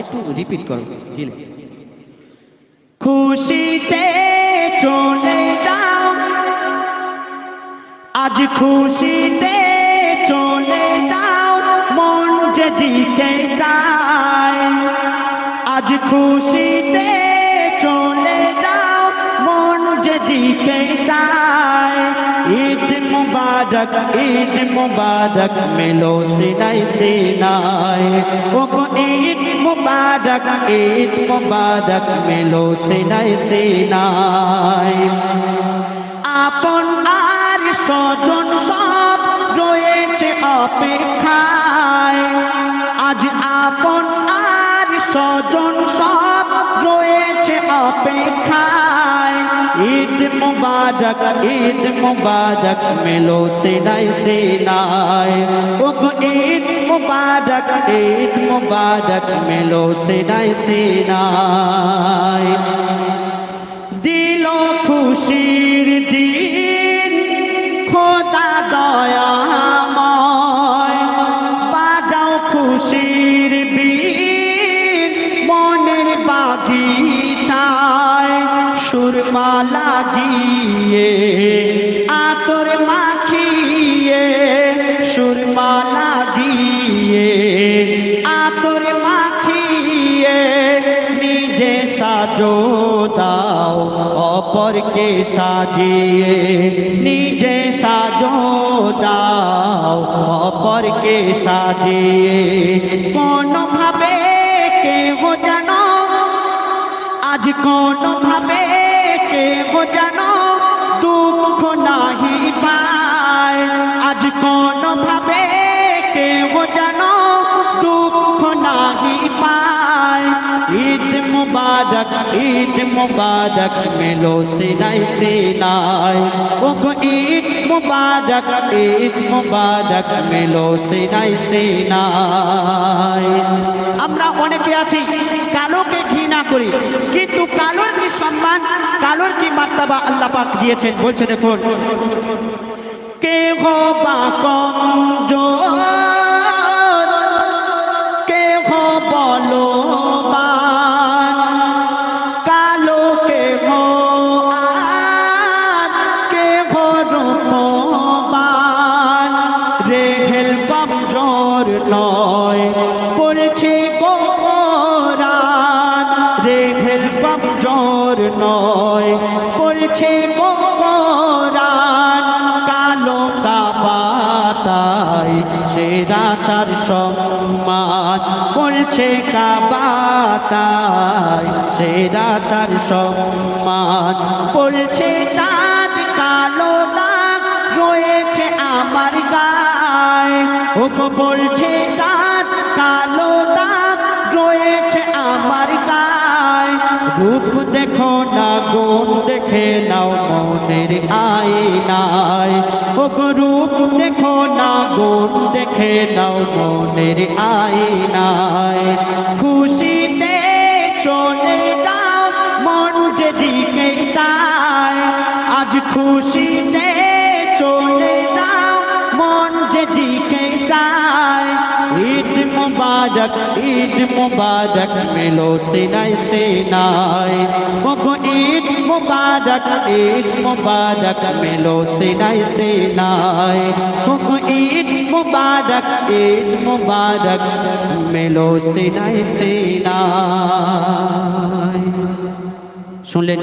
একটু রিপিট করো দিলে। খুশিতে চলে যাও, আজ খুশিতে চলে যাও, মন যেদিকে চায়। আজ খুশিতে চলে যাও, মন যেদিকে চায়। ঈদ মুবারক, ঈদ মুবারক মেলো সিনাই সিনায়। ও গো ঈদ মুবারক, ঈদ মুবারক মেলো সিনাই সিনায়। আপন আর স্বজন সব রয়েছে অপেক্ষায়। আজ আপন আর স্বজন সব রয়েছে অপেক্ষায়। ঈদ মুবারক, ঈদ মুবারক মেলো সিনাই সিনায়। ও গো ঈদ মুবারক, ঈদ মুবারক মেলো সিনাই সিনায়। দিল খুশির দিন খোদা দয়াময়, বাজাও খুশির বিন মনের বাগিচায়। সুরমা লাগিয়ে আতর মাখিয়ে, সুরমা লাগিয়ে আতর মাখিয়ে, নিজে সাজো দাও অপরকে সাজিয়ে। নিজে সাজো দাও অপরকে সাজিয়ে। কোনো ভাবে কেহ যেন আজ কোনো ভাবে কেহ যেন দুঃখ নাহি পায়। আজ কোনো ভাবে কেহ যেন দুঃখ নাহি পায়। ঈদ মুবারক, ঈদ মুবারক মেলো সিনাই সিনায়। ও গো ঈদ মুবারক, ঈদ মুবারক মেলো সিনাই সিনায়। আমরা অনেকে আছি কালোকে ঘৃণা করি, কিন্তু কালোর কি সম্মান, কালোর কি মার্তবা আল্লাহ পাক দিয়েছেন। বলছে দেখুন, কেহ বা কমজোর, কেহ বলবান, কালো কেহ আর কেহ রূপবান। রেহেল কমজোর নয় বলছে কোরআন। রেহেল কমজোর নয় বলছে কোরআন। কালো কাবাতায় সেরা তার সম্মান, বলছে কাবাতায় সেরা তার সম্মান। বলছে চাঁদ কালো দাগ রয়েছে আমার গায়ে। ও গো বলছে চাঁদ কালো দাগ রয়েছে আমার গায়ে। রূপ দেখো না গুণ দেখে নাও মনের আয়নায়। ও গো রূপ দেখো না গুণ দেখে নাও মনের আয়নায়। খুশিতে চলে যাও, মন যেদিকে চায়। আজ খুশিতে চলে যাও, মন যেদিকে চায়। ঈদ মুবারক, ঈদ মুবারক মেলো সিনাই সিনায়। ও গো ঈদ মুবারক, ঈদ মুবারক মেলো সিনাই সিনায়। ও গো ঈদ মুবারক, ঈদ মুবারক মেলো সিনাই সিনায়। শুনলেন?